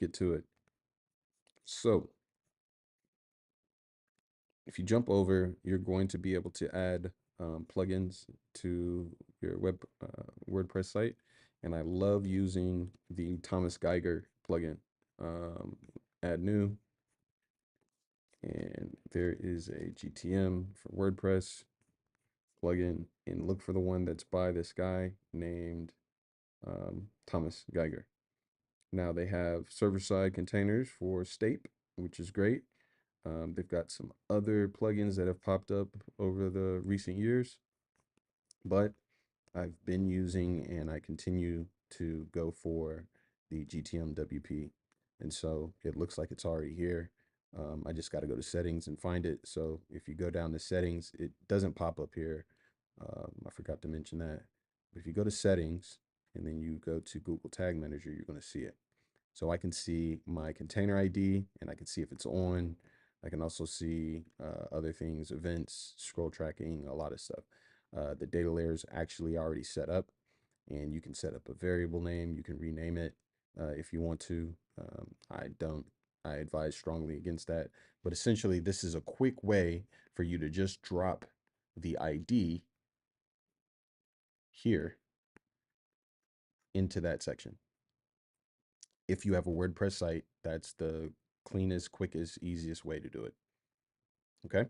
get to it. So if you jump over, you're going to be able to add plugins to your WordPress site. And I love using the Thomas Geiger plugin. Add new, and there is a GTM for WordPress plugin, and look for the one that's by this guy named Thomas Geiger. Now they have server-side containers for Stape, which is great. They've got some other plugins that have popped up over the recent years, but I've been using and I continue to go for the GTM WP. And so it looks like it's already here. I just got to go to settings and find it. So if you go down to settings, it doesn't pop up here. I forgot to mention that. But if you go to settings and then you go to Google Tag Manager, you're going to see it. So I can see my container ID and I can see if it's on. I can also see other things, events, scroll tracking, a lot of stuff. The data layer is actually already set up, and you can set up a variable name. You can rename it if you want to. I don't. I advise strongly against that. But essentially, this is a quick way for you to just drop the ID here into that section. If you have a WordPress site, that's the cleanest, quickest, easiest way to do it. Okay.